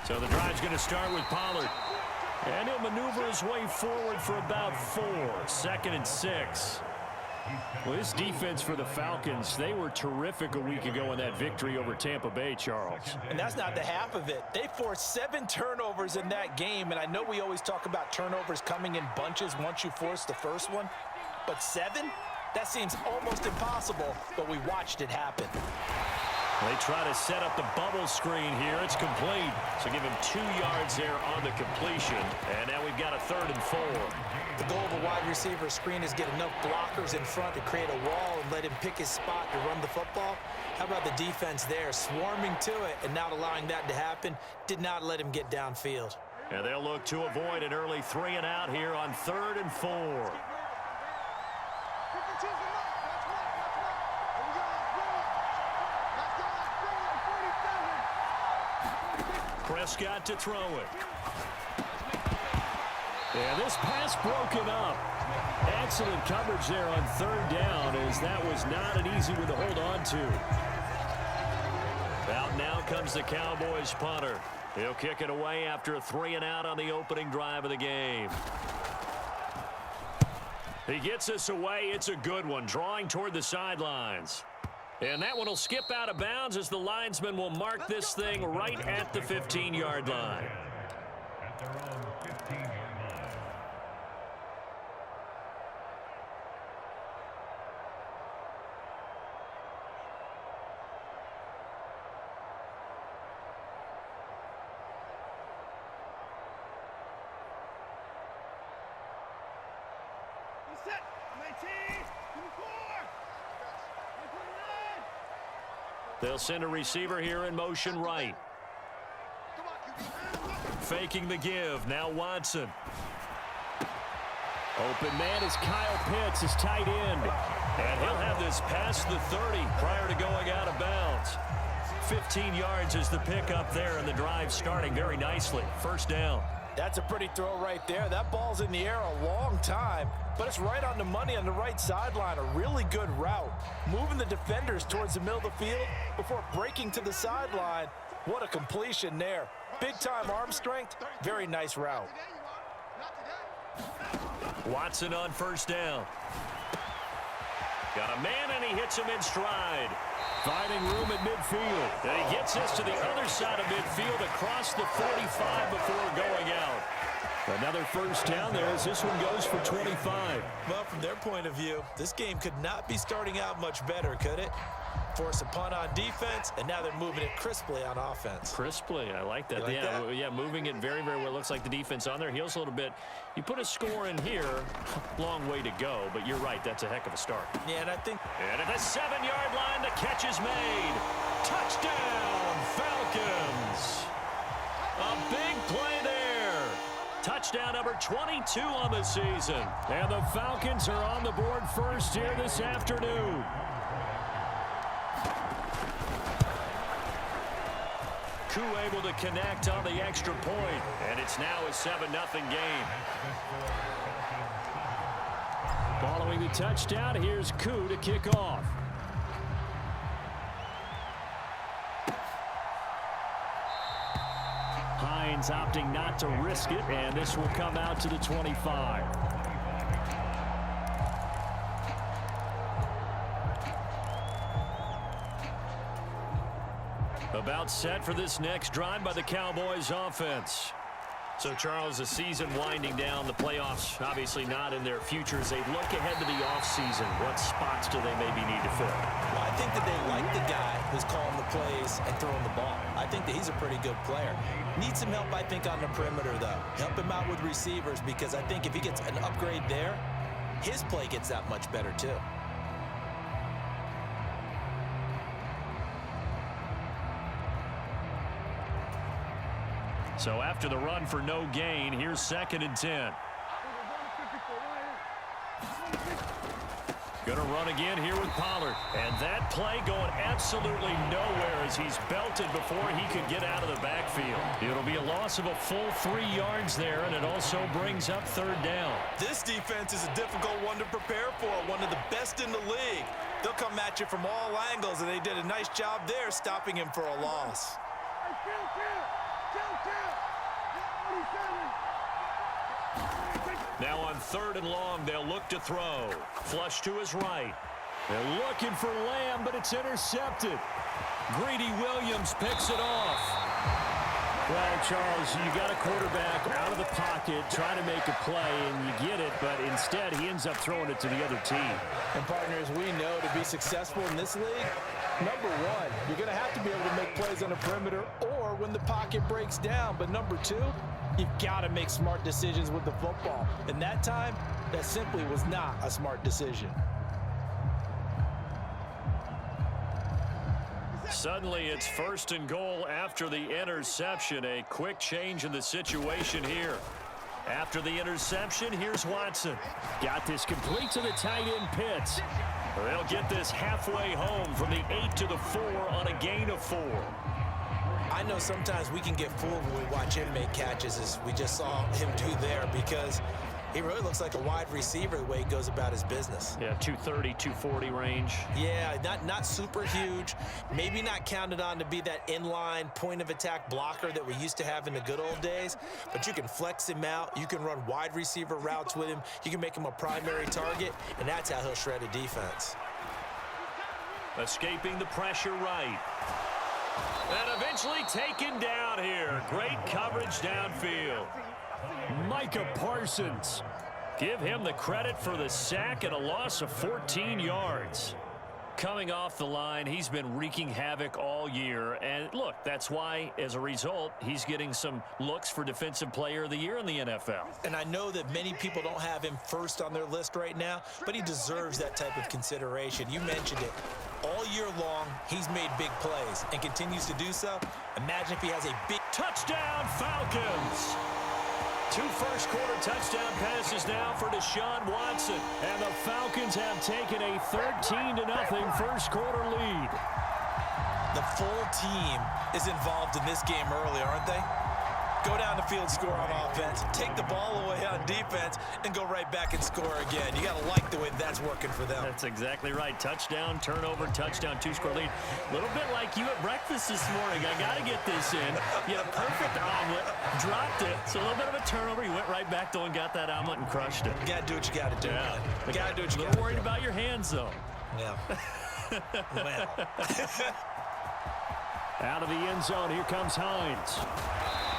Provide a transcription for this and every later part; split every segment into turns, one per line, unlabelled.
So the drive's going to start with Pollard. And he'll maneuver his way forward for about 4. 2nd and 6. Well, this defense for the Falcons, they were terrific a week ago in that victory over Tampa Bay, Charles.
And that's not the half of it. They forced 7 turnovers in that game, and I know we always talk about turnovers coming in bunches once you force the first one, but 7? That seems almost impossible, but we watched it happen.
They try to set up the bubble screen here. It's complete. So give him 2 yards there on the completion. And now we've got a 3rd and 4.
The goal of a wide receiver screen is get enough blockers in front to create a wall and let him pick his spot to run the football. How about the defense there, swarming to it and not allowing that to happen? Did not let him get downfield.
And they'll look to avoid an early 3 and out here on 3rd and 4. Prescott to throw it. And this pass broken up. Excellent coverage there on 3rd down, as that was not an easy one to hold on to. Out now comes the Cowboys punter. He'll kick it away after a 3 and out on the opening drive of the game. He gets this away. It's a good one, drawing toward the sidelines. And that one will skip out of bounds as the linesman will mark this thing right at the 15-yard line.
At their own 15-yard line.
Set, 19, 24.
They'll send a receiver here in motion right. Faking the give. Now Watson. Open man is Kyle Pitts, his tight end. And he'll have this past the 30 prior to going out of bounds. 15 yards is the pickup there, and the drive starting very nicely. 1st down.
That's a pretty throw right there. That ball's in the air a long time, but it's right on the money on the right sideline. A really good route. Moving the defenders towards the middle of the field before breaking to the sideline. What a completion there. Big-time arm strength. Very nice route.
Watson on 1st down. Got a man, and he hits him in stride. Finding room at midfield. And he gets this to the other side of midfield across the 45 before going out. Another 1st down there as this one goes for 25.
Well, from their point of view, this game could not be starting out much better, could it? Force a punt on defense, and now they're moving it crisply on offense.
Crisply, I like that.
Like that?
Yeah, moving it very, very well. Looks like the defense on their heels a little bit. You put a score in here, long way to go, but you're right, that's a heck of a start.
Yeah, and I think...
And at the 7-yard line, the catch is made. Touchdown, Falcons. A big play there. Touchdown number 22 on the season. And the Falcons are on the board first here this afternoon. Koo able to connect on the extra point, and it's now a 7-0 game. Following the touchdown, here's Koo to kick off. Hines opting not to risk it, and this will come out to the 25. About set for this next drive by the Cowboys offense. So, Charles, the season winding down, the playoffs obviously not in their future. As they look ahead to the offseason, what spots do they maybe need to fill?
Well, I think that they like the guy who's calling the plays and throwing the ball. I think that he's a pretty good player. Needs some help, I think, on the perimeter, though. Help him out with receivers, because I think if he gets an upgrade there, his play gets that much better, too.
So after the run for no gain, here's 2nd and 10. Gonna run again here with Pollard. And that play going absolutely nowhere as he's belted before he could get out of the backfield. It'll be a loss of a full 3 yards there, and it also brings up 3rd down.
This defense is a difficult one to prepare for, one of the best in the league. They'll come at you from all angles, and they did a nice job there stopping him for a loss.
Now on 3rd and long, they'll look to throw. Flush to his right. They're looking for Lamb, but it's intercepted. Greedy Williams picks it off. Well, Charles, you got a quarterback out of the pocket trying to make a play, and you get it, but instead he ends up throwing it to the other team.
And partners, we know to be successful in this league, number one, you're going to have to be able to make plays on the perimeter or when the pocket breaks down. But number two, you've got to make smart decisions with the football. And that time, that simply was not a smart decision.
Suddenly, it's 1st and goal after the interception. A quick change in the situation here. After the interception, here's Watson. Got this complete to the tight end Pitts. They'll get this halfway home from the 8 to the 4 on a gain of 4.
I know sometimes we can get fooled when we watch him make catches, as we just saw him do there, because he really looks like a wide receiver the way he goes about his business.
Yeah, 230, 240 range.
Yeah, not super huge. Maybe not counted on to be that inline point-of-attack blocker that we used to have in the good old days, but you can flex him out. You can run wide receiver routes with him. You can make him a primary target, and that's how he'll shred a defense.
Escaping the pressure right. And eventually taken down here. Great coverage downfield. Micah Parsons. Give him the credit for the sack and a loss of 14 yards. Coming off the line, he's been wreaking havoc all year. And look, that's why, as a result, he's getting some looks for Defensive Player of the Year in the NFL.
And I know that many people don't have him first on their list right now, but he deserves that type of consideration. You mentioned it. All year long, he's made big plays and continues to do so. Imagine if he has a big
touchdown, Falcons. 2 first-quarter touchdown passes now for Deshaun Watson. And the Falcons have taken a 13-0 first-quarter lead.
The full team is involved in this game early, aren't they? Go down the field, score on offense, take the ball away on defense, and go right back and score again. You got to like the way that's working for them.
That's exactly right. Touchdown, turnover, touchdown, 2-score lead. A little bit like you at breakfast this morning. I got to get this in. You had a perfect omelet, dropped it. It's a little bit of a turnover. You went right back, though, and got that omelet and crushed it.
You got to do what you got to do, man. You got to do what you got to do.
Worried about your hands, though.
Yeah. Well.
Out of the end zone, here comes Hines.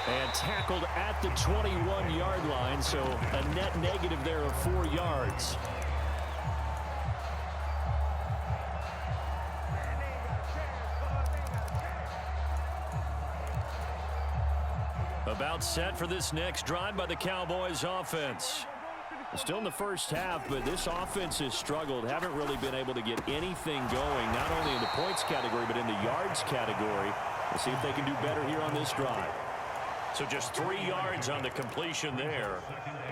And tackled at the 21-yard line, so a net negative there of 4 yards. About set for this next drive by the Cowboys offense. Still in the first half, but this offense has struggled. Haven't really been able to get anything going, not only in the points category, but in the yards category. We'll see if they can do better here on this drive. So just 3 yards on the completion there,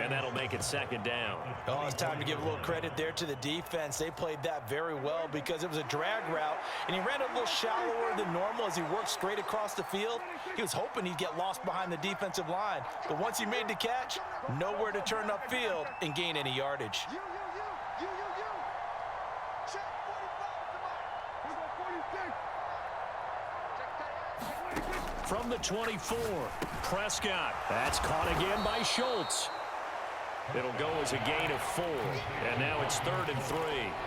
and that'll make it 2nd down.
Oh, it's time to give a little credit there to the defense. They played that very well because it was a drag route, and he ran a little shallower than normal as he worked straight across the field. He was hoping he'd get lost behind the defensive line, but once he made the catch, nowhere to turn upfield and gain any yardage.
From the 24, Prescott. That's caught again by Schultz. It'll go as a gain of 4, and now it's 3rd and 3.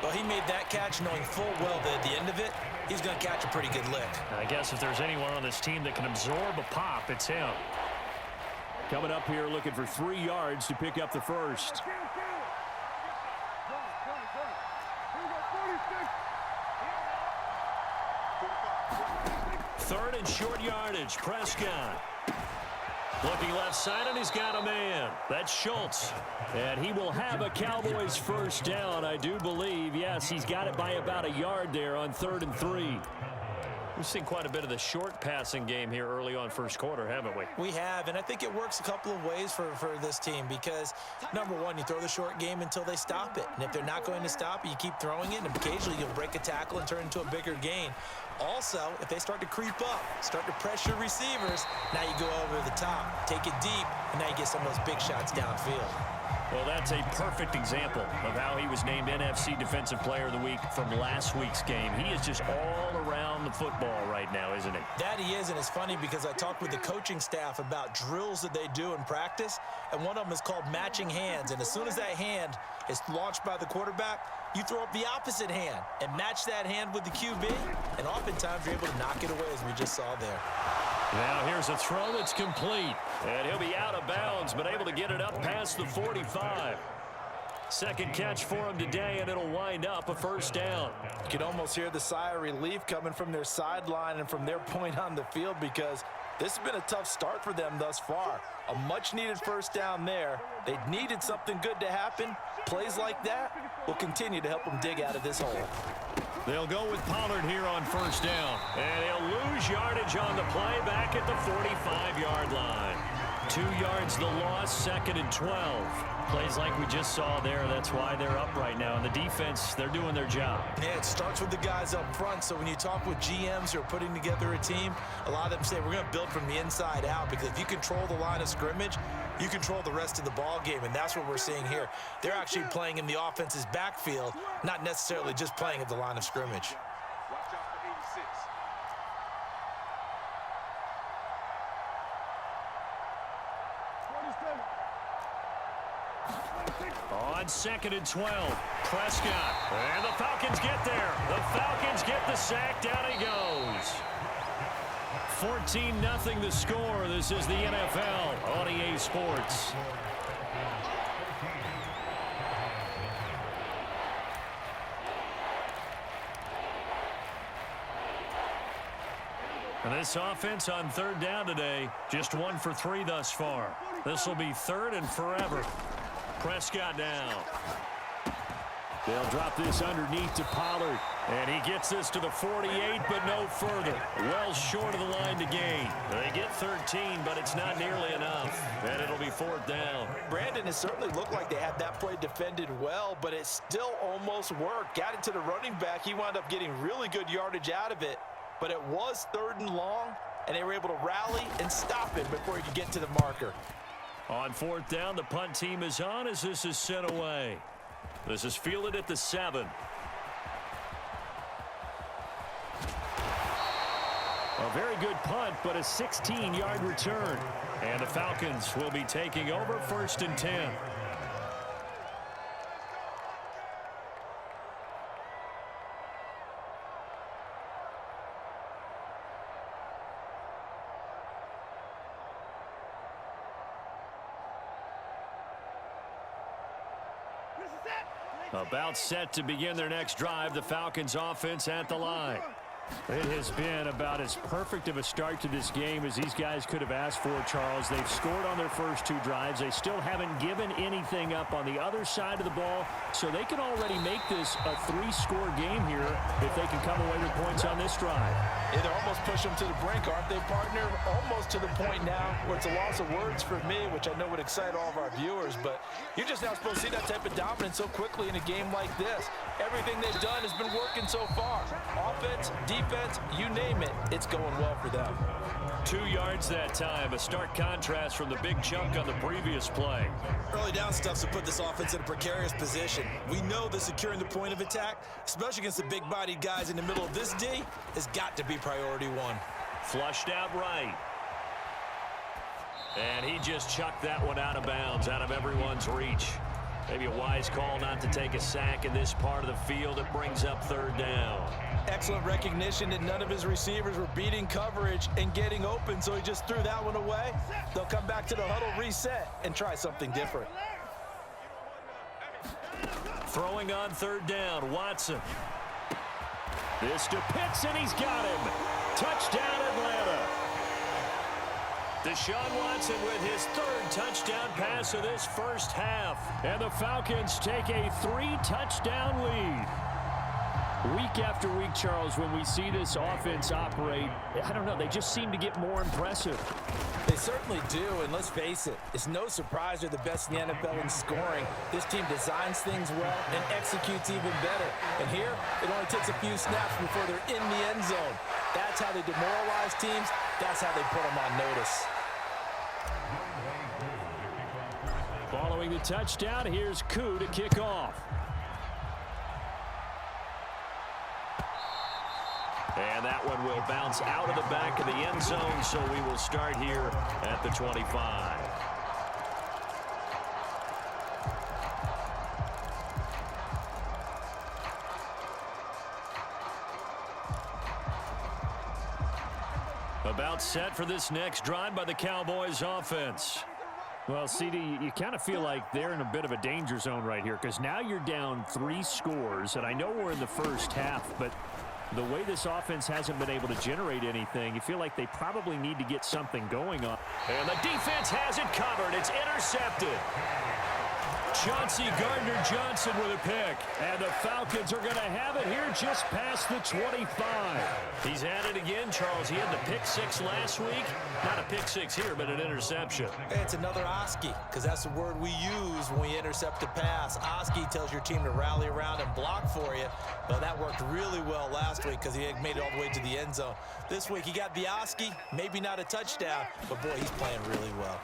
Well, he made that catch knowing full well that at the end of it, he's going to catch a pretty good lick.
I guess if there's anyone on this team that can absorb a pop, it's him. Coming up here looking for 3 yards to pick up the first. 3rd and short yardage. Prescott. Looking left side, and he's got a man. That's Schultz. And he will have a Cowboys first down, I do believe. Yes, he's got it by about a yard there on 3rd and 3. We've seen quite a bit of the short passing game here early on first quarter, haven't we?
We have, and I think it works a couple of ways for this team because, number one, you throw the short game until they stop it. And if they're not going to stop it, you keep throwing it, and occasionally you'll break a tackle and turn it into a bigger gain. Also, if they start to creep up, start to pressure receivers, now you go over the top, take it deep, and now you get some of those big shots downfield.
Well, that's a perfect example of how he was named NFC Defensive Player of the Week from last week's game. He is just all around the football right now, isn't he?
That he is, and it's funny because I talked with the coaching staff about drills that they do in practice, and one of them is called matching hands. And as soon as that hand is launched by the quarterback, you throw up the opposite hand and match that hand with the QB, and oftentimes you're able to knock it away, as we just saw there.
Now here's a throw that's complete, and he'll be out of bounds, but able to get it up past the 45. Second catch for him today, and it'll wind up a first down.
You can almost hear the sigh of relief coming from their sideline and from their point on the field, because this has been a tough start for them thus far. A much-needed first down there. They needed something good to happen. Plays like that will continue to help them dig out of this hole.
They'll go with Pollard here on first down. And he'll lose yardage on the play back at the 45-yard line. 2 yards the loss, second and 12. Plays like we just saw there. That's why they're up right now. And the defense, they're doing their job.
Yeah, it starts with the guys up front. So when you talk with GMs who are putting together a team, a lot of them say we're going to build from the inside out, because if you control the line of scrimmage, you control the rest of the ball game, and that's what we're seeing here. They're actually playing in the offense's backfield, not necessarily just playing at the line of scrimmage.
On second and 12, Prescott. And the Falcons get there. The Falcons get the sack. Down he goes. 14-0 the score. This is the NFL on EA Sports. And this offense on third down today, just 1 for 3 thus far. This will be third and forever. Prescott down. They'll drop this underneath to Pollard. And he gets this to the 48, but no further. Well short of the line to gain. They get 13, but it's not nearly enough. And it'll be fourth down.
Brandon, it certainly looked like they had that play defended well, but it still almost worked. Got it to the running back. He wound up getting really good yardage out of it. But it was third and long, and they were able to rally and stop it before he could get to the marker.
On fourth down, the punt team is on as this is sent away. This is fielded at the 7. A very good punt, but a 16-yard return. And the Falcons will be taking over first and 10. About set to begin their next drive, the Falcons offense at the line. It has been about as perfect of a start to this game as these guys could have asked for, Charles. They've scored on their first 2 drives. They still haven't given anything up on the other side of the ball, so they can already make this a 3-score game here if they can come away with points on this drive.
Yeah, they're almost pushing them to the brink, aren't they, partner? Almost to the point now where it's a loss of words for me, which I know would excite all of our viewers, but you're just now supposed to see that type of dominance so quickly in a game like this. Everything they've done has been working so far. Offense, defense, you name it, it's going well for them.
2 yards that time, a stark contrast from the big chunk on the previous play.
Early down stuff's to put this offense in a precarious position. We know that securing the point of attack, especially against the big-bodied guys in the middle of this D, has got to be priority 1.
Flushed out right. And he just chucked that one out of bounds, out of everyone's reach. Maybe a wise call not to take a sack in this part of the field. It brings up third down.
Excellent recognition that none of his receivers were beating coverage and getting open, so he just threw that one away. They'll come back to the huddle, reset, and try something different.
Throwing on third down, Watson. This to Pitts, and he's got him. Touchdown, Atlanta. Deshaun Watson with his 3rd touchdown pass of this first half. And the Falcons take a 3-touchdown lead. Week after week, Charles, when we see this offense operate, I don't know, they just seem to get more impressive.
They certainly do, and let's face it, it's no surprise they're the best in the NFL in scoring. This team designs things well and executes even better. And here, it only takes a few snaps before they're in the end zone. That's how they demoralize teams. That's how they put them on notice.
Following the touchdown, here's Koo to kick off. And that one will bounce out of the back of the end zone, so we will start here at the 25. About set for this next drive by the Cowboys offense. Well, CD, you kind of feel like they're in a bit of a danger zone right here because now you're down 3 scores, and I know we're in the first half, but the way this offense hasn't been able to generate anything, you feel like they probably need to get something going on. And the defense has it covered. It's intercepted. Chauncey Gardner-Johnson with a pick. And the Falcons are going to have it here just past the 25. He's at it again, Charles. He had the pick 6 last week. Not a pick 6 here, but an interception.
It's another Oski, because that's the word we use when we intercept a pass. Oski tells your team to rally around and block for you. Well, that worked really well last week because he made it all the way to the end zone. This week he got the Oski, maybe not a touchdown, but boy, he's playing really well.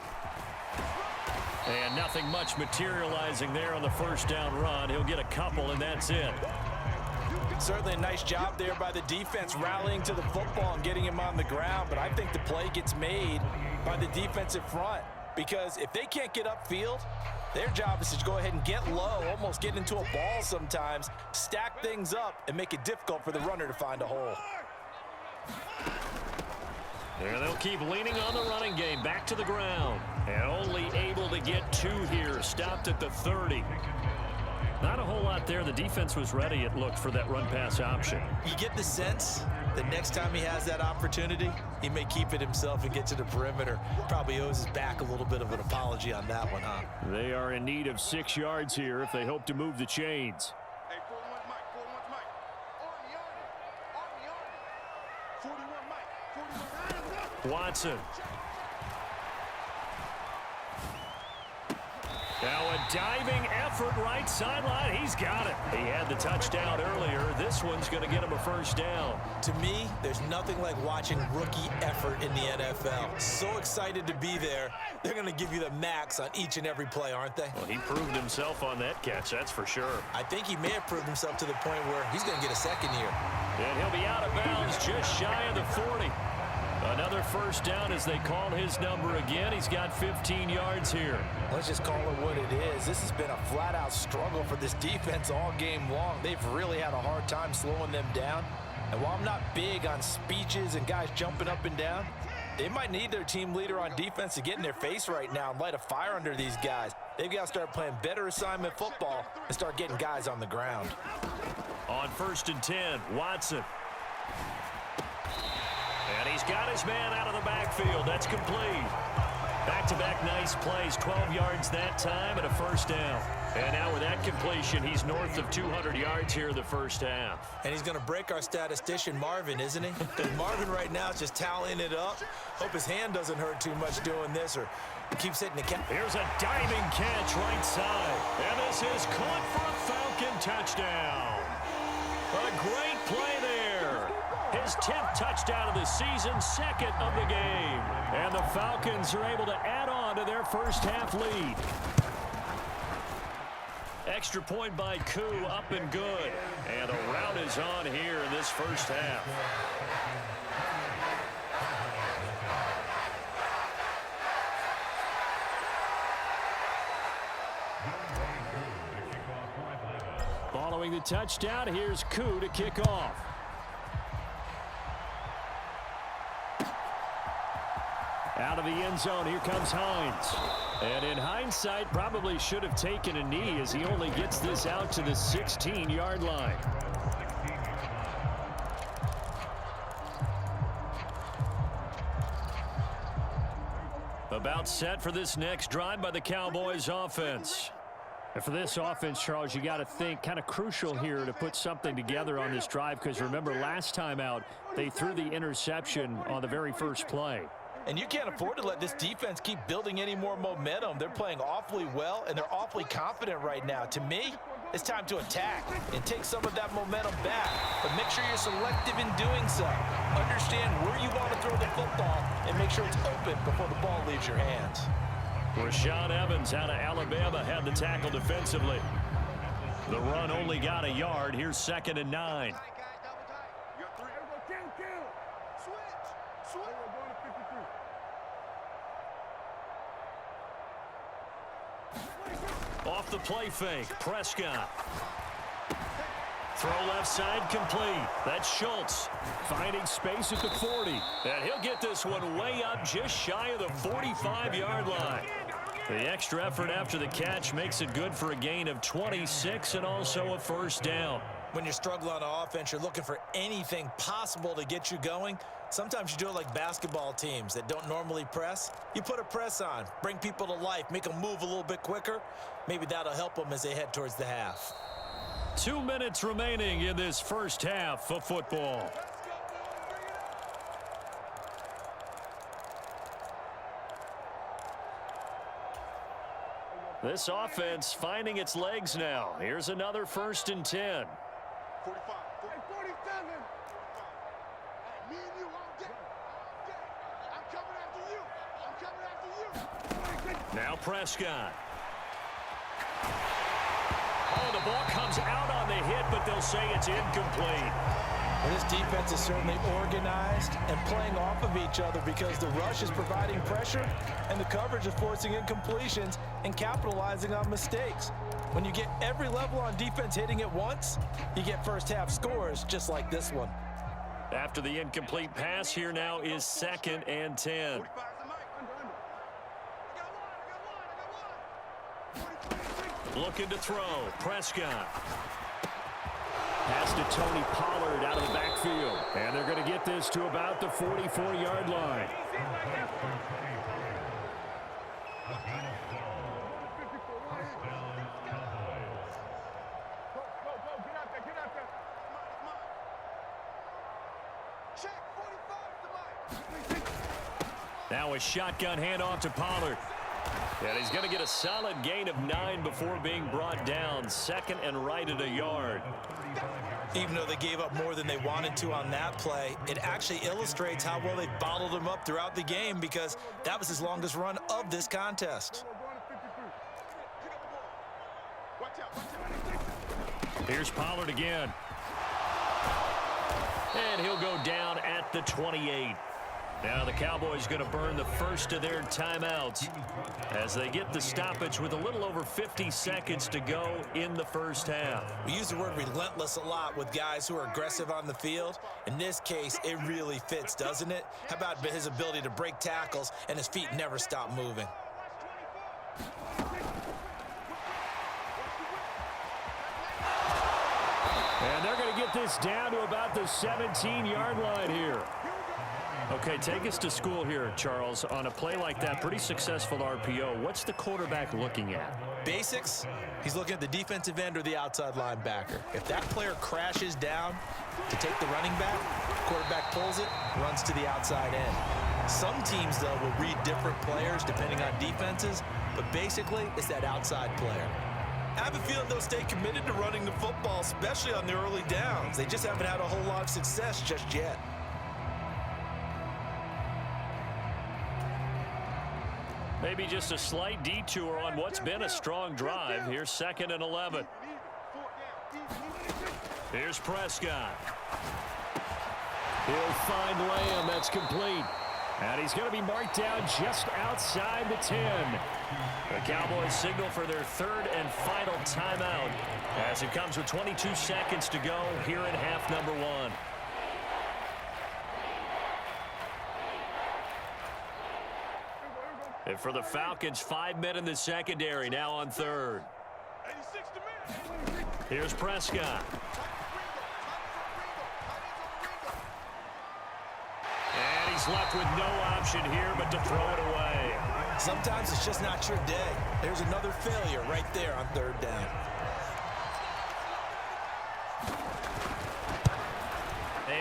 And nothing much materializing there on the first down run. He'll get a couple, and that's it.
Certainly a nice job there by the defense rallying to the football and getting him on the ground, but I think the play gets made by the defensive front because if they can't get upfield, their job is to go ahead and get low, almost get into a ball sometimes, stack things up, and make it difficult for the runner to find a hole.
And they'll keep leaning on the running game. Back to the ground. And only able to get 2 here. Stopped at the 30. Not a whole lot there. The defense was ready, it looked, for that run-pass option.
You get the sense that next time he has that opportunity, he may keep it himself and get to the perimeter. Probably owes his back a little bit of an apology on that one, huh?
They are in need of 6 yards here if they hope to move the chains.
Hey, 41 Mike, 41 Mike. Army, 41 Mike, 41.
Watson. Now a diving effort right sideline. He's got it. He had the touchdown earlier. This one's going to get him a first down.
To me, there's nothing like watching rookie effort in the NFL. So excited to be there. They're going to give you the max on each and every play, aren't they?
Well, he proved himself on that catch, that's for sure.
I think he may have proved himself to the point where he's going to get a second year.
And he'll be out of bounds just shy of the 40. Another first down as they call his number again. He's got 15 yards here.
Let's just call it what it is. This has been a flat-out struggle for this defense all game long. They've really had a hard time slowing them down. And while I'm not big on speeches and guys jumping up and down, they might need their team leader on defense to get in their face right now and light a fire under these guys. They've got to start playing better assignment football and start getting guys on the ground.
On 1st and 10, Watson. And he's got his man out of the backfield. That's complete. Back-to-back nice plays, 12 yards that time and a first down. And now with that completion, he's north of 200 yards here in the first half.
And he's going to break our statistician, Marvin, isn't he? And Marvin right now is just tallying it up. Hope his hand doesn't hurt too much doing this or keeps hitting the catch.
Here's a diving catch right side. And this is caught for a Falcon touchdown. A great play there. His 10th touchdown of the season, 2nd of the game. And the Falcons are able to add on to their first half lead. Extra point by Koo, up and good. And the rout is on here in this first half. Following the touchdown, here's Koo to kick off. Out of the end zone, here comes Hines. And in hindsight, probably should have taken a knee as he only gets this out to the 16-yard line. About set for this next drive by the Cowboys offense. And for this offense, Charles, you got to think kind of crucial here to put something together on this drive because remember last time out, they threw the interception on the very first play.
And you can't afford to let this defense keep building any more momentum. They're playing awfully well, and they're awfully confident right now. To me, it's time to attack and take some of that momentum back. But make sure you're selective in doing so. Understand where you want to throw the football and make sure it's open before the ball leaves your hands.
Rashaan Evans out of Alabama had the tackle defensively. The run only got a yard. Here's 2nd and 9.
You got 3. Switch.
Off the play fake, Prescott. Throw left side complete. That's Schultz finding space at the 40. And he'll get this one way up just shy of the 45-yard line. The extra effort after the catch makes it good for a gain of 26 and also a first down.
When you're struggling on offense, you're looking for anything possible to get you going. Sometimes you do it like basketball teams that don't normally press. You put a press on, bring people to life, make them move a little bit quicker. Maybe that'll help them as they head towards the half.
2 minutes remaining in this first half of football. This offense finding its legs now. Here's another 1st and 10.
45. 47. Me and you all day. I'm coming after you.
Now Prescott. Oh, the ball comes out on the hit, but they'll say it's incomplete.
Well, this defense is certainly organized and playing off of each other because the rush is providing pressure and the coverage is forcing incompletions and capitalizing on mistakes. When you get every level on defense hitting at once, you get first half scores just like this one.
After the incomplete pass, here now is 2nd and 10.
45 is the mic. I got one.
Looking to throw. Prescott. Pass to Tony Pollard out of the backfield. And they're going to get this to about the 44-yard line. Now a shotgun handoff to Pollard. And he's going to get a solid gain of 9 before being brought down. 2nd and right at a yard.
Even though they gave up more than they wanted to on that play, it actually illustrates how well they bottled him up throughout the game because that was his longest run of this contest.
Here's Pollard again. And he'll go down at the 28. Now the Cowboys going to burn the first of their timeouts as they get the stoppage with a little over 50 seconds to go in the first half.
We use the word relentless a lot with guys who are aggressive on the field. In this case, it really fits, doesn't it? How about his ability to break tackles and his feet never stop moving?
And they're going to get this down to about the 17-yard line here. Okay, take us to school here, Charles. On a play like that, pretty successful RPO, what's the quarterback looking at?
Basics, he's looking at the defensive end or the outside linebacker. If that player crashes down to take the running back, quarterback pulls it, runs to the outside end. Some teams, though, will read different players depending on defenses, but basically it's that outside player. I have a feeling they'll stay committed to running the football, especially on the early downs. They just haven't had a whole lot of success just yet.
Maybe just a slight detour on what's been a strong drive. Here's 2nd and 11. Here's Prescott. He'll find Lamb. That's complete. And he's going to be marked down just outside the 10. The Cowboys signal for their 3rd and final timeout as it comes with 22 seconds to go here in half number 1. And for the Falcons, 5 men in the secondary now on 3rd. Here's Prescott. And he's left with no option here but to throw it away.
Sometimes it's just not your day. There's another failure right there on 3rd down.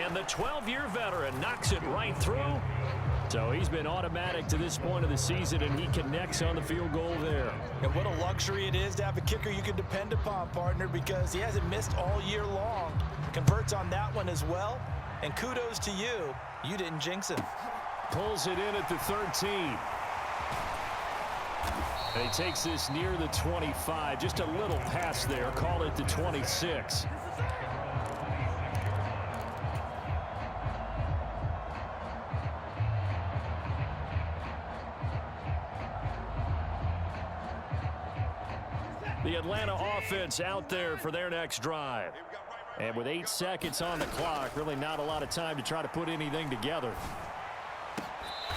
And the 12-year veteran knocks it right through. So he's been automatic to this point of the season, and he connects on the field goal there.
And what a luxury it is to have a kicker you can depend upon, partner, because he hasn't missed all year long. Converts on that one as well. And kudos to you. You didn't jinx him.
Pulls it in at the 13. And he takes this near the 25, just a little pass there, call it the 26. The Atlanta offense out there for their next drive. And with 8 seconds on the clock, really not a lot of time to try to put anything together.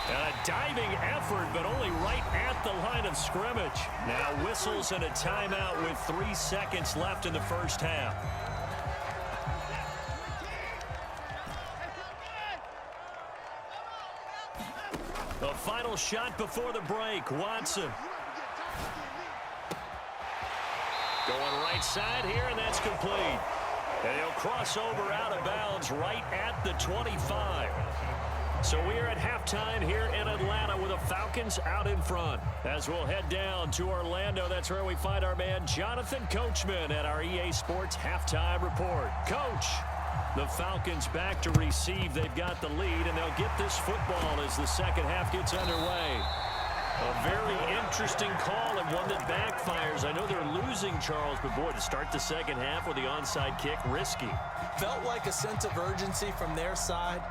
And a diving effort, but only right at the line of scrimmage. Now whistles and a timeout with 3 seconds left in the first half. The final shot before the break, Watson. Going right side here, and that's complete. And he'll cross over out of bounds right at the 25. So we are at halftime here in Atlanta with the Falcons out in front. As we'll head down to Orlando, that's where we find our man Jonathan Coachman at our EA Sports Halftime Report. Coach, the Falcons back to receive. They've got the lead, and they'll get this football as the second half gets underway. A very interesting call and one that backfires. I know they're losing, Charles, but boy, to start the second half with the onside kick, risky.
Felt like a sense of urgency from their side,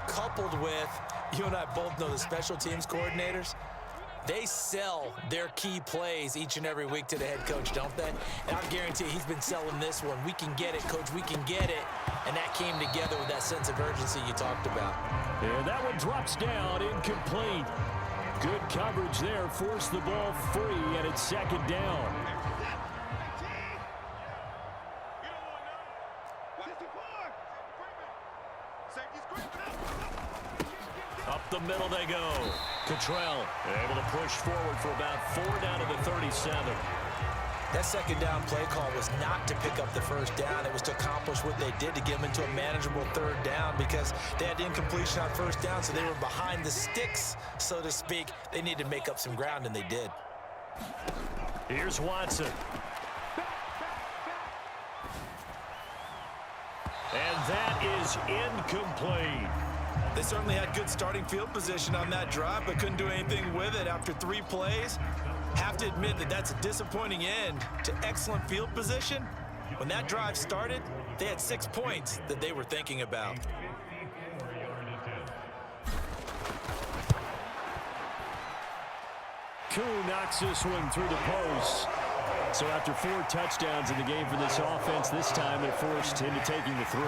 coupled with, you and I both know the special teams coordinators, they sell their key plays each and every week to the head coach, don't they? And I guarantee he's been selling this one. We can get it, coach, we can get it. And that came together with that sense of urgency you talked about.
And that one drops down, incomplete. Good coverage there, forced the ball free, and it's second down. Up the middle they go. Cottrell able to push forward for about 4 down to the 37.
That second down play call was not to pick up the first down. It was to accomplish what they did to get them into a manageable third down because they had incompletion on first down, so they were behind the sticks, so to speak. They needed to make up some ground, and they did.
Here's Watson. And that is incomplete.
They certainly had good starting field position on that drive, but couldn't do anything with it after 3 plays. Have to admit that that's a disappointing end to excellent field position. When that drive started, they had 6 points that they were thinking about.
Koo knocks this one through the post. So after 4 touchdowns in the game for this offense, this time they're forced into taking the 3.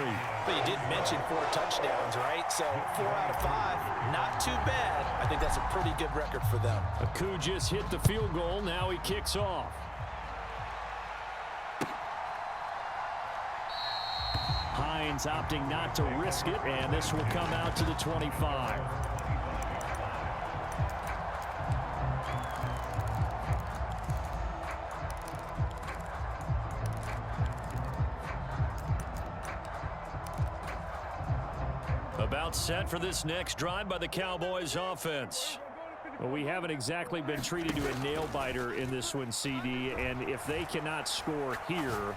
But you did mention 4 touchdowns, right? So 4 out of 5, not too bad. I think that's a pretty good record for them.
Koo just hit the field goal. Now he kicks off. Hines opting not to risk it, and this will come out to the 25. About set for this next drive by the Cowboys offense. Well, we haven't exactly been treated to a nail-biter in this one, CD, and if they cannot score here,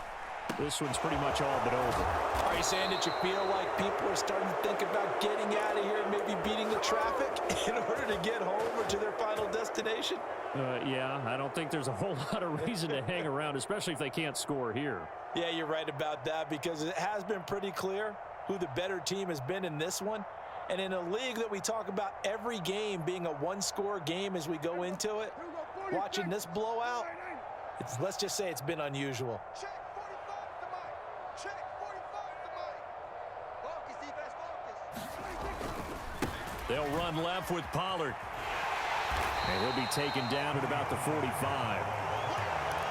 this one's pretty much all but over.
Are you saying that you feel like people are starting to think about getting out of here and maybe beating the traffic in order to get home or to their final destination?
Yeah, I don't think there's a whole lot of reason to hang around, especially if they can't score here.
Yeah, you're right about that because it has been pretty clear who the better team has been in this one. And in a league that we talk about every game being a one-score game as we go into it, watching this blowout, let's just say it's been unusual.
Check 45 to Mike. Check 45 to Mike. Focus, defense, focus.
They'll run left with Pollard. And he'll be taken down at about the 45.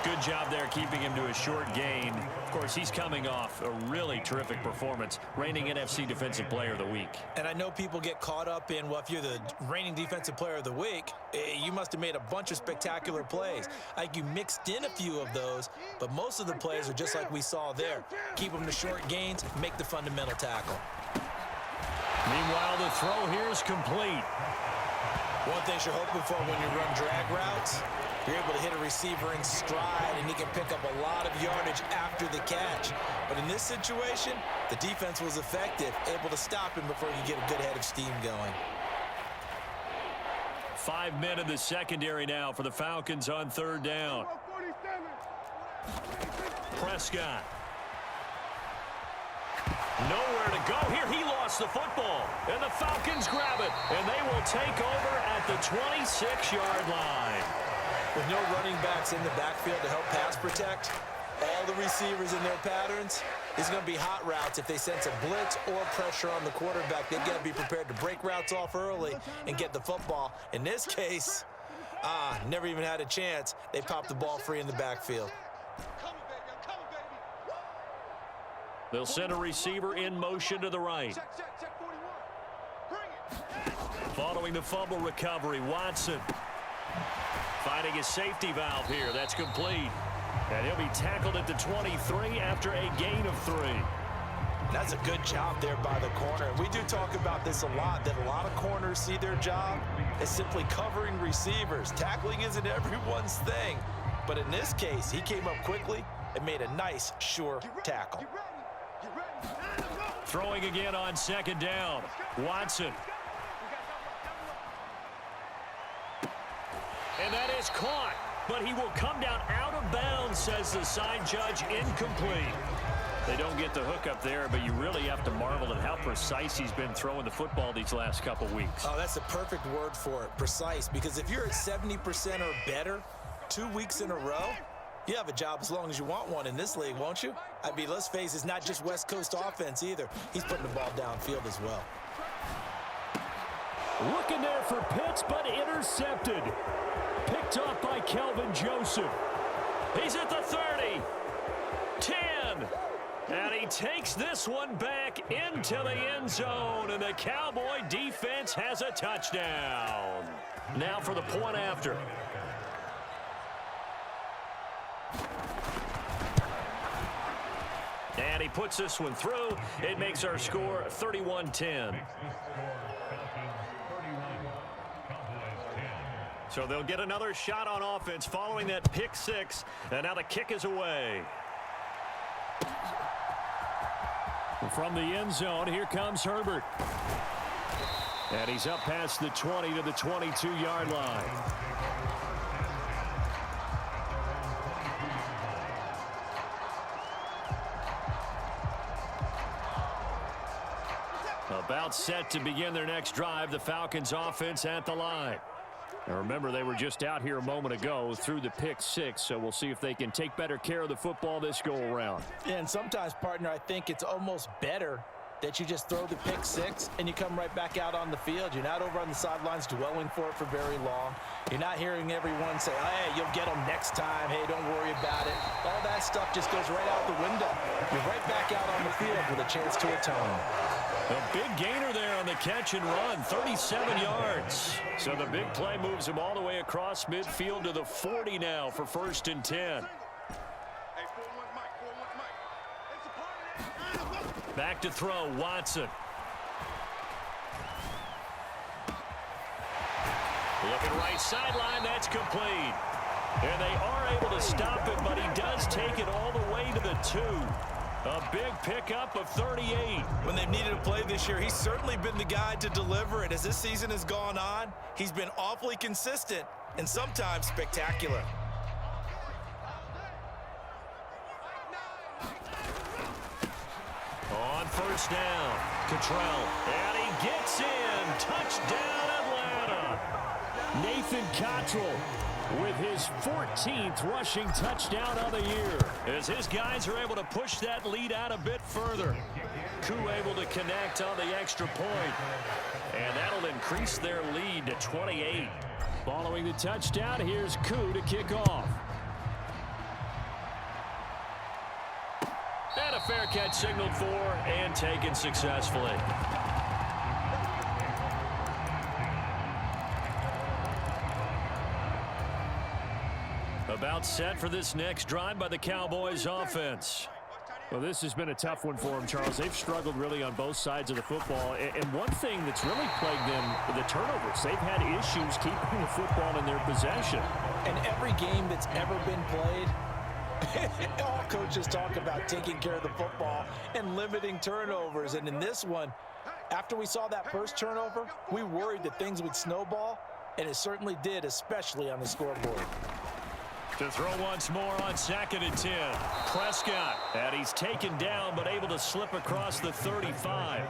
Good job there keeping him to a short gain. Of course, he's coming off a really terrific performance, reigning NFC Defensive Player of the Week.
And I know people get caught up in, well, if you're the reigning Defensive Player of the Week, you must have made a bunch of spectacular plays. I think you mixed in a few of those, but most of the plays are just like we saw there. Keep them to short gains, make the fundamental tackle.
Meanwhile, the throw here is complete.
One thing you're hoping for when you run drag routes, you're able to hit a receiver in stride, and he can pick up a lot of yardage after the catch. But in this situation, the defense was effective, able to stop him before you get a good head of steam going.
5 men in the secondary now for the Falcons on third down. Prescott. Nowhere to go here. He lost the football. And the Falcons grab it. And they will take over at the 26-yard line.
With no running backs in the backfield to help pass protect, all the receivers in their patterns, these are going to be hot routes. If they sense a blitz or pressure on the quarterback, they've got to be prepared to break routes off early and get the football. In this case, never even had a chance. They popped the ball free in the backfield.
They'll send a receiver in motion to the right. Following the fumble recovery, Watson finding a safety valve here. That's complete. And he'll be tackled at the 23 after a gain of 3.
That's a good job there by the corner. We do talk about this a lot, that a lot of corners see their job as simply covering receivers. Tackling isn't everyone's thing. But in this case, he came up quickly and made a nice, sure tackle.
Throwing again on second down. Watson. And that is caught. But he will come down out of bounds, says the side judge. Incomplete. They don't get the hook up there, but you really have to marvel at how precise he's been throwing the football these last couple weeks.
Oh, that's the perfect word for it, precise. Because if you're at 70% or better 2 weeks in a row, you have a job as long as you want one in this league, won't you? I mean, let's face it, it's not just West Coast offense either. He's putting the ball downfield as well.
Looking there for Pitts, but intercepted. Picked up by Kelvin Joseph. He's at the 30. 10. And he takes this one back into the end zone. And the Cowboy defense has a touchdown. Now for the point after. And he puts this one through. It makes our score 31-10. So they'll get another shot on offense following that pick 6. And now the kick is away. From the end zone, here comes Herbert. And he's up past the 20 to the 22-yard line. About set to begin their next drive, the Falcons offense at the line. Now remember, they were just out here a moment ago through the pick 6, so we'll see if they can take better care of the football this go-around.
Yeah, and sometimes, partner, I think it's almost better that you just throw the pick 6 and you come right back out on the field. You're not over on the sidelines dwelling for it for very long. You're not hearing everyone say, hey, you'll get them next time. Hey, don't worry about it. All that stuff just goes right out the window. You're right back out on the field with a chance to atone.
A big gainer there on the catch and run, 37 yards. So the big play moves him all the way across midfield to the 40 now for 1st and 10. Back to throw, Watson. Looking right sideline, that's complete. And they are able to stop it, but he does take it all the way to the 2. A big pickup of 38.
When they've needed a play this year, he's certainly been the guy to deliver it. As this season has gone on, he's been awfully consistent and sometimes spectacular.
On 1st down, Cottrell. And he gets in. Touchdown, Atlanta. Nathan Cottrell with his 14th rushing touchdown of the year, as his guys are able to push that lead out a bit further. Koo able to connect on the extra point, and that'll increase their lead to 28. Following the touchdown, here's Koo to kick off. And a fair catch signaled for and taken successfully. About set for this next drive by the Cowboys offense. Well, this has been a tough one for them, Charles. They've struggled really on both sides of the football. And one thing that's really plagued them, the turnovers. They've had issues keeping the football in their possession.
And every game that's ever been played, all coaches talk about taking care of the football and limiting turnovers. And in this one, after we saw that first turnover, we worried that things would snowball. and it certainly did, especially on the scoreboard.
To throw once more on 2nd and 10. Prescott, and he's taken down but able to slip across the 35.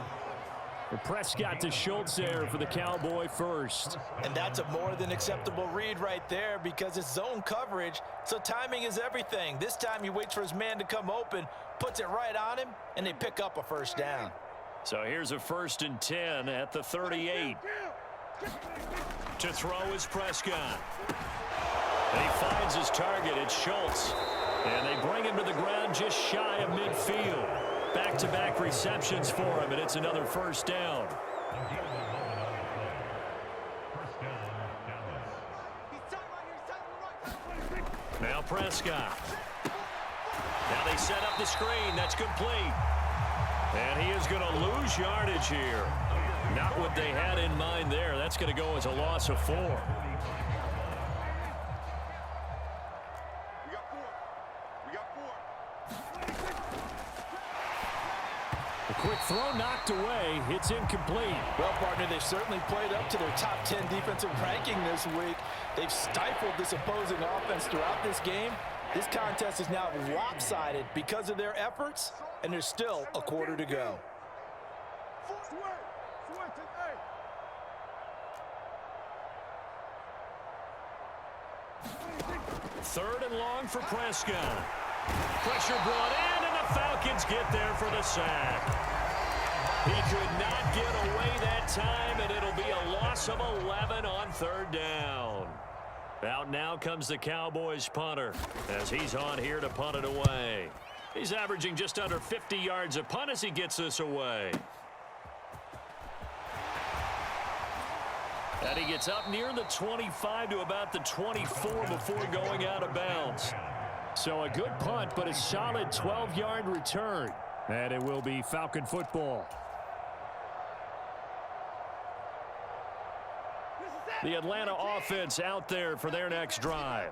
For Prescott to Schultz there for the Cowboy first.
And that's a more than acceptable read right there because it's zone coverage, so timing is everything. This time he waits for his man to come open, puts it right on him, and they pick up a first down.
So here's a 1st and 10 at the 38. To throw is Prescott. And he finds his target. It's Schultz. And they bring him to the ground just shy of midfield. Back-to-back receptions for him, and it's another first down. Now Prescott. Now they set up the screen. That's complete. And he is going to lose yardage here. Not what they had in mind there. That's going to go as a loss of 4. A quick throw knocked away. It's incomplete.
Well, partner, they've certainly played up to their top 10 defensive ranking this week. They've stifled this opposing offense throughout this game. This contest is now lopsided because of their efforts, and there's still a quarter to go.
3rd and long for Prescott. Pressure brought in, and the Falcons get there for the sack. He could not get away that time, and it'll be a loss of 11 on 3rd down. Out now comes the Cowboys punter as he's on here to punt it away. He's averaging just under 50 yards a punt as he gets this away. And he gets up near the 25 to about the 24 before going out of bounds. So a good punt, but a solid 12-yard return. And it will be Falcon football. The Atlanta offense out there for their next drive.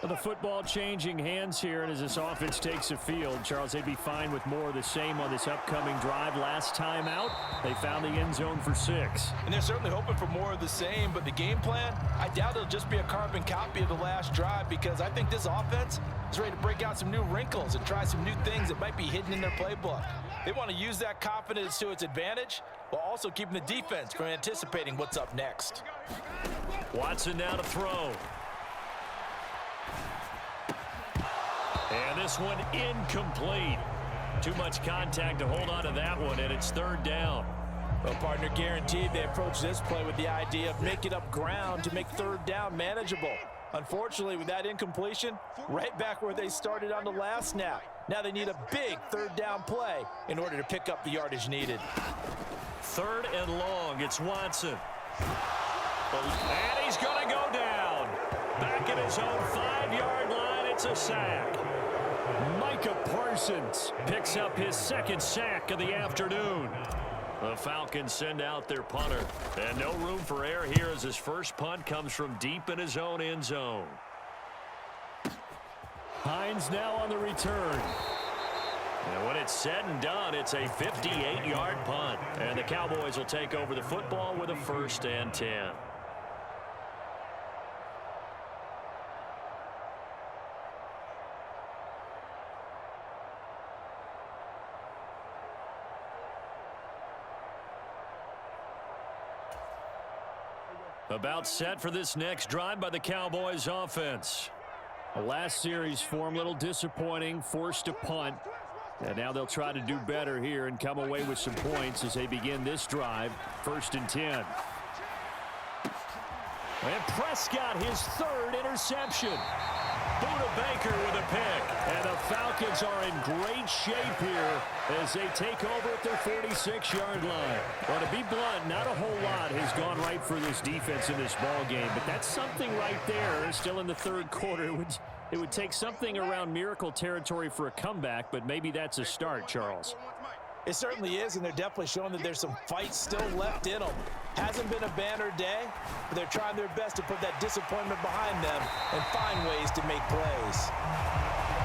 The football changing hands here, and as this offense takes the field, Charles, they'd be fine with more of the same on this upcoming drive. Last time out, they found the end zone for 6.
And they're certainly hoping for more of the same, but the game plan, I doubt it'll just be a carbon copy of the last drive because I think this offense is ready to break out some new wrinkles and try some new things that might be hidden in their playbook. They want to use that confidence to its advantage while also keeping the defense from anticipating what's up next.
Watson now to throw. And this one incomplete. Too much contact to hold on to that one, and it's 3rd down.
Well, partner, guaranteed they approach this play with the idea of making up ground to make 3rd down manageable. Unfortunately, with that incompletion, right back where they started on the last snap. Now they need a big 3rd down play in order to pick up the yardage needed.
3rd and long. It's Watson. And he's going to go down. Back at his own 5-yard line, it's a sack. Micah Parsons picks up his 2nd sack of the afternoon. The Falcons send out their punter. And no room for error here as his first punt comes from deep in his own end zone. Hines now on the return. And when it's said and done, it's a 58-yard punt. And the Cowboys will take over the football with a 1st and 10. About set for this next drive by the Cowboys offense. The last series form a little disappointing, forced to punt. And now they'll try to do better here and come away with some points as they begin this drive. 1st and 10. And Prescott, his 3rd interception. Buda Baker with a pick. And the Falcons are in great shape here as they take over at their 46-yard line. Well, to be blunt, not a whole lot has gone right for this defense in this ball game, but that's something right there. Still in the 3rd quarter. It would take something around miracle territory for a comeback, but maybe that's a start, Charles.
It certainly is, and they're definitely showing that there's some fight still left in them. Hasn't been a banner day, but they're trying their best to put that disappointment behind them and find ways to make plays.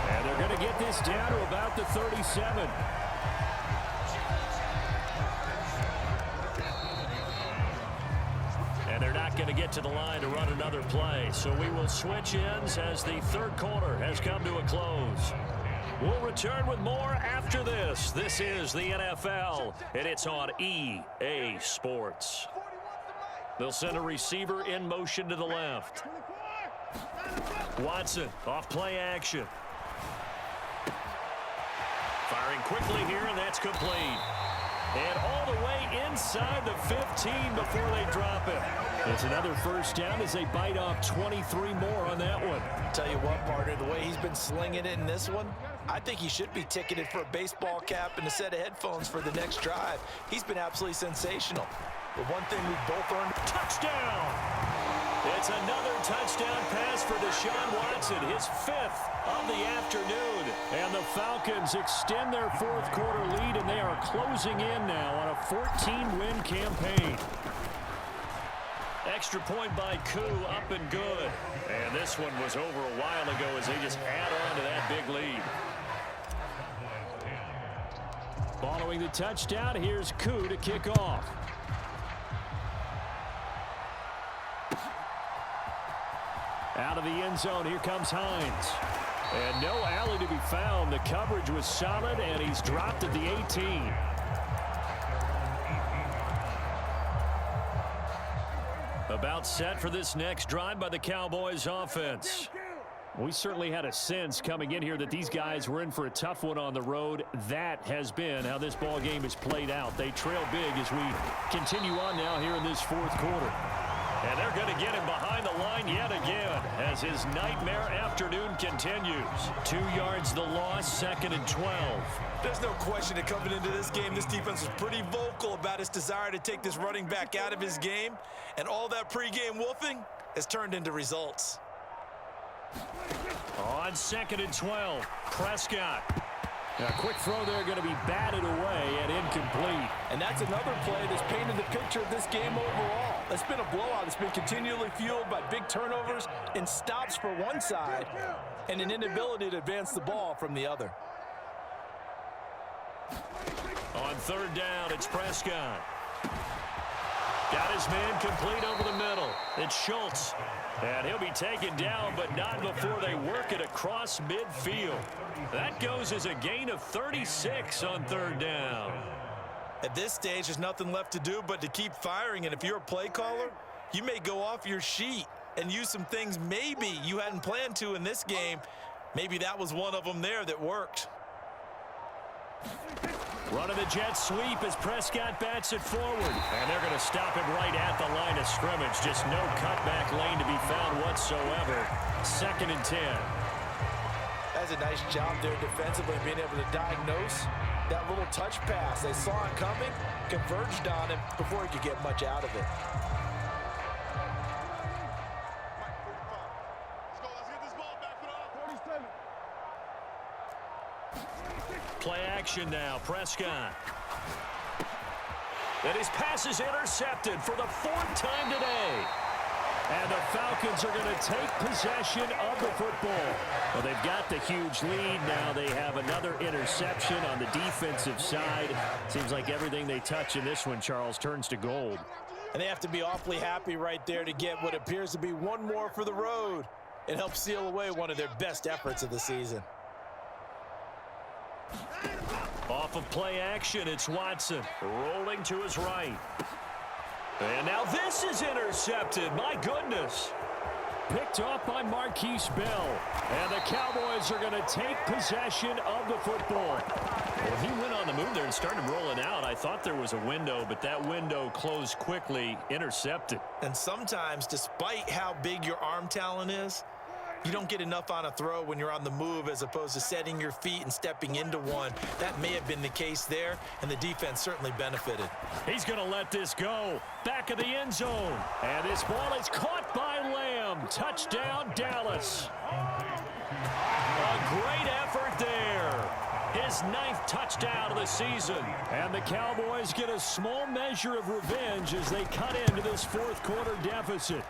And they're going to get this down to about the 37. And they're not going to get get to the line to run another play. So we will switch ends as the third quarter has come to a close. We'll return with more after this. This is the NFL, and it's on EA Sports. They'll send a receiver in motion to the left. Watson off play action. Firing quickly here, and that's complete. And all the way inside the 15 before they drop it. It's another first down as they bite off 23 more on that one.
Tell you what, partner, the way he's been slinging it in this one, I think he should be ticketed for a baseball cap and a set of headphones for the next drive. He's been absolutely sensational. But one thing we've both earned.
Touchdown! It's another touchdown pass for Deshaun Watson, his 5th of the afternoon. And the Falcons extend their fourth quarter lead, and they are closing in now on a 14-win campaign. Extra point by Koo, up and good. And this one was over a while ago as they just add on to that big lead. Following the touchdown, here's Koo to kick off. Out of the end zone, here comes Hines. And no alley to be found. The coverage was solid, and he's dropped at the 18. About set for this next drive by the Cowboys offense. We certainly had a sense coming in here that these guys were in for a tough one on the road. That has been how this ball game is played out. They trail big as we continue on now here in this fourth quarter. And they're going to get him behind the line yet again as his nightmare afternoon continues. 2 yards the loss, 2nd and 12.
There's no question that coming into this game, this defense was pretty vocal about its desire to take this running back out of his game. And all that pregame wolfing has turned into results.
On 2nd and 12, Prescott. A quick throw there going to be batted away and incomplete.
And that's another play that's painted the picture of this game overall. It's been a blowout. It's been continually fueled by big turnovers and stops for one side and an inability to advance the ball from the other.
On 3rd down, it's Prescott. Got his man complete over the middle. It's Schultz. And he'll be taken down, but not before they work it across midfield. That goes as a gain of 36 on 3rd down.
At this stage, there's nothing left to do but to keep firing. And if you're a play caller, you may go off your sheet and use some things maybe you hadn't planned to in this game. Maybe that was one of them there that worked.
Running the jet sweep as Prescott bats it forward. And they're going to stop him right at the line of scrimmage. Just no cutback lane to be found whatsoever. 2nd and 10.
That's a nice job there defensively, being able to diagnose that little touch pass. They saw it coming, converged on him before he could get much out of it.
Play action now, Prescott. And his pass is intercepted for the 4th time today. And the Falcons are going to take possession of the football. Well, they've got the huge lead. Now they have another interception on the defensive side. Seems like everything they touch in this one, Charles, turns to gold.
And they have to be awfully happy right there to get what appears to be one more for the road. It helps seal away one of their best efforts of the season.
Off of play action, it's Watson rolling to his right. And now this is intercepted. My goodness. Picked off by Marquise Bell. And the Cowboys are going to take possession of the football. Well, he went on the move there and started rolling out. I thought there was a window, but that window closed quickly, intercepted.
And sometimes, despite how big your arm talent is, you don't get enough on a throw when you're on the move as opposed to setting your feet and stepping into one. That may have been the case there, and the defense certainly benefited.
He's going to let this go. Back of the end zone. And this ball is caught by Lamb. Touchdown, Dallas. A great effort there. His 9th touchdown of the season. And the Cowboys get a small measure of revenge as they cut into this 4th quarter deficit.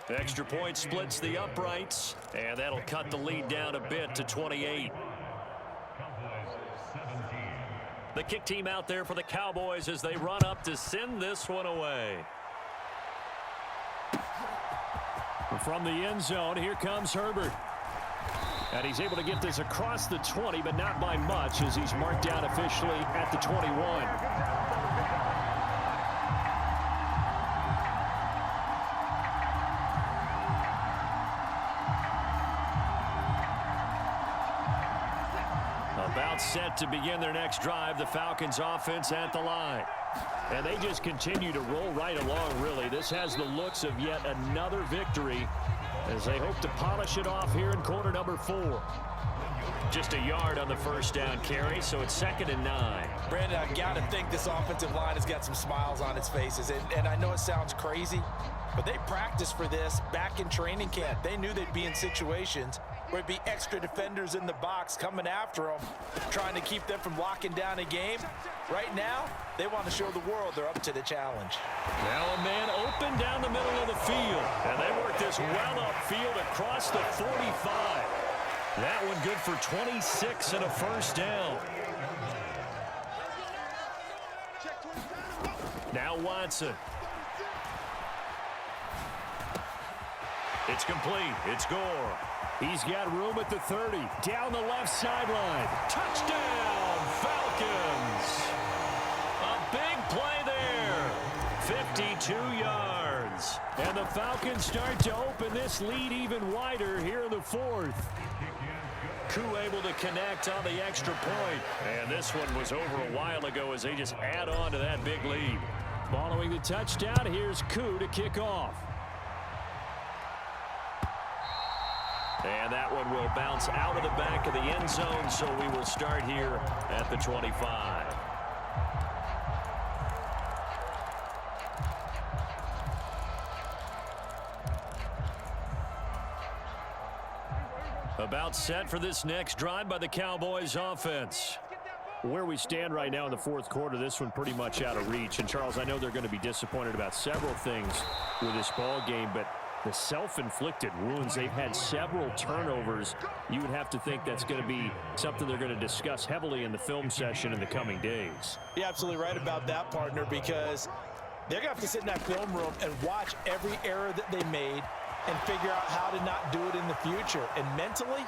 Extra point splits the uprights, and that'll cut the lead down a bit to 28. The kick team out there for the Cowboys as they run up to send this one away. from the end zone, here comes Herbert. And he's able to get this across the 20, but not by much as he's marked down officially at the 21. About set to begin their next drive, the Falcons offense at the line. And they just continue to roll right along, really. This has the looks of yet another victory as they hope to polish it off here in quarter number 4. Just a yard on the first down carry, so it's 2nd and 9.
Brandon, I got to think this offensive line has got some smiles on its faces. And I know it sounds crazy, but they practiced for this back in training camp. They knew they'd be in situations where it'd be extra defenders in the box coming after them, trying to keep them from locking down a game. Right now, they want to show the world they're up to the challenge.
Now a man open down the middle of the field. And they work this well upfield across the 45. That one good for 26 and a first down. Now Watson. It's complete. It's Gore. He's got room at the 30. Down the left sideline. Touchdown, Falcons. A big play there. 52 yards. And the Falcons start to open this lead even wider here in the 4th. Koo able to connect on the extra point. And this one was over a while ago as they just add on to that big lead. Following the touchdown, here's Koo to kick off. And that one will bounce out of the back of the end zone, so we will start here at the 25. About set for this next drive by the Cowboys offense. Where we stand right now in the 4th quarter, this one pretty much out of reach. And, Charles, I know they're going to be disappointed about several things with this ball game, but the self-inflicted wounds, they've had several turnovers. You would have to think that's going to be something they're going to discuss heavily in the film session in the coming days.
You're absolutely right about that, partner, because they're going to have to sit in that film room and watch every error that they made and figure out how to not do it in the future. And mentally,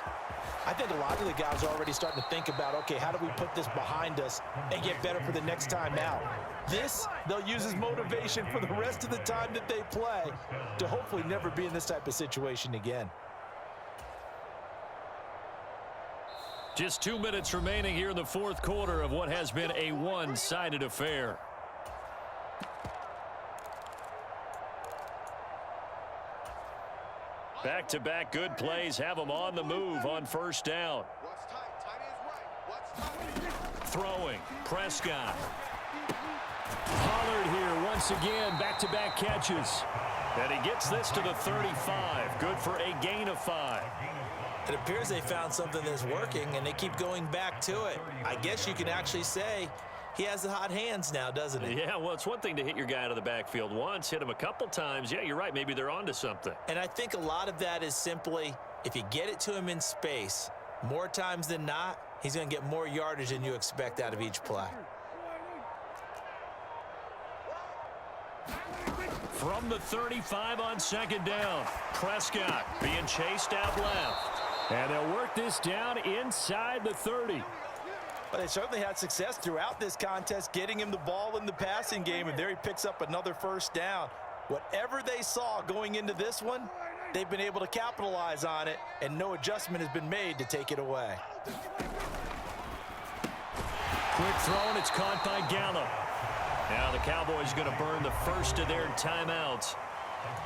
I think a lot of the guys are already starting to think about, okay, how do we put this behind us and get better for the next time out? This, they'll use as motivation for the rest of the time that they play to hopefully never be in this type of situation again.
Just 2 minutes remaining here in the 4th quarter of what has been a one-sided affair. Back-to-back good plays have them on the move on first down. Throwing, Prescott. Pollard here once again, back-to-back catches. And he gets this to the 35. Good for a gain of 5.
It appears they found something that's working, and they keep going back to it. I guess you can actually say he has the hot hands now, doesn't he?
Yeah, well, it's one thing to hit your guy out of the backfield once, hit him a couple times. Yeah, you're right. Maybe they're onto something.
And I think a lot of that is simply if you get it to him in space, more times than not, he's going to get more yardage than you expect out of each play.
From the 35 on 2nd down, Prescott being chased out left. And they'll work this down inside the 30.
But they certainly had success throughout this contest, getting him the ball in the passing game, and there he picks up another first down. Whatever they saw going into this one, they've been able to capitalize on it, and no adjustment has been made to take it away.
Quick throw, and it's caught by Gallup. Now the Cowboys going to burn the first of their timeouts,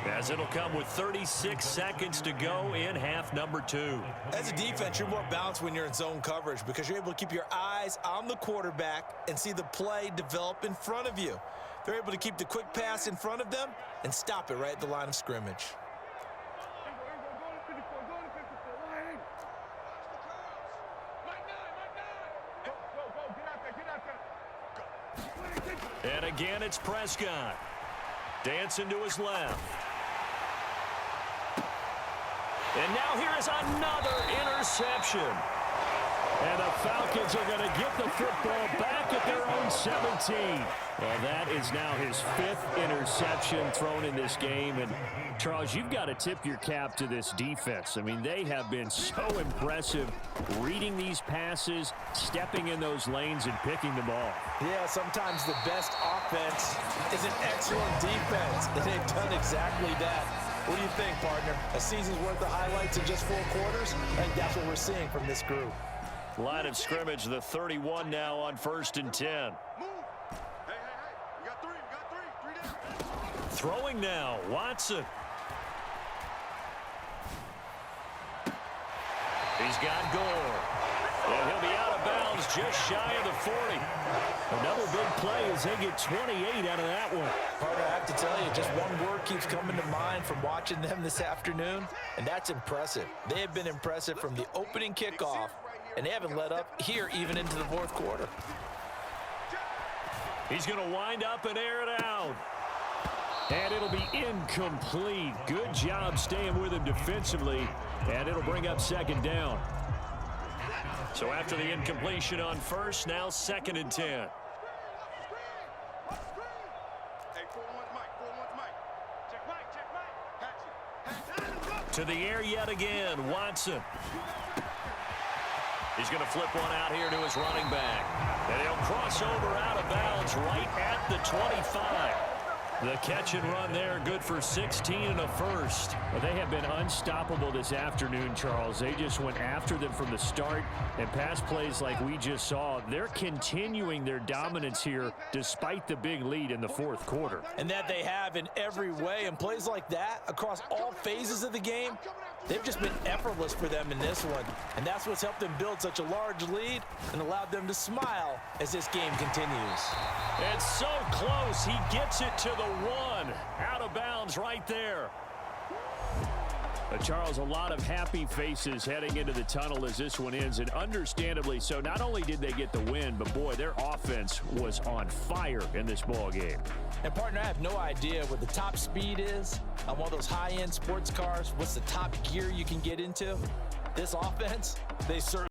as it'll come with 36 seconds to go in half number 2.
As a defense, you're more balanced when you're in zone coverage because you're able to keep your eyes on the quarterback and see the play develop in front of you. They're able to keep the quick pass in front of them and stop it right at the line of scrimmage.
And again, it's Prescott. Dancing to his left. And now here is another interception. And the Falcons are going to get the football back at their own 17. Well, that is now his 5th interception thrown in this game. And, Charles, you've got to tip your cap to this defense. I mean, they have been so impressive reading these passes, stepping in those lanes, and picking the ball.
Yeah, sometimes the best offense is an excellent defense, and they've done exactly that. What do you think, partner? A season's worth of highlights in just 4 quarters? I think that's what we're seeing from this group.
Line of scrimmage, the 31 now on 1st and 10.
Move. Hey. You got 3. You got 3. 3 down.
Throwing now, Watson. He's got Gore. And he'll be out of bounds just shy of the 40. Another big play as they get 28 out of that one.
Partner, I have to tell you, just one word keeps coming to mind from watching them this afternoon, and that's impressive. They have been impressive from the opening kickoff, and they haven't let up here even into the 4th quarter.
He's going to wind up and air it out. And it'll be incomplete. Good job staying with him defensively, and it'll bring up 2nd down. So after the incompletion on 1st, now 2nd and 10.
Hey, 4-1's Mike. 4-1's Mike. Check Mike. Hatchet.
To the air yet again, Watson. He's going to flip one out here to his running back. And he'll cross over out of bounds right at the 25. The catch and run there, good for 16 and a 1st. Well, they have been unstoppable this afternoon, Charles. They just went after them from the start, and pass plays like we just saw, they're continuing their dominance here despite the big lead in the 4th quarter.
And that they have in every way, and plays like that across all phases of the game, they've just been effortless for them in this one. And that's what's helped them build such a large lead and allowed them to smile as this game continues.
And so close, he gets it to the 1. Out of bounds right there. Charles, a lot of happy faces heading into the tunnel as this one ends, and understandably so. Not only did they get the win, but boy, their offense was on fire in this ball game.
And partner, I have no idea what the top speed is on one of those high-end sports cars. What's the top gear you can get into? This offense, they certainly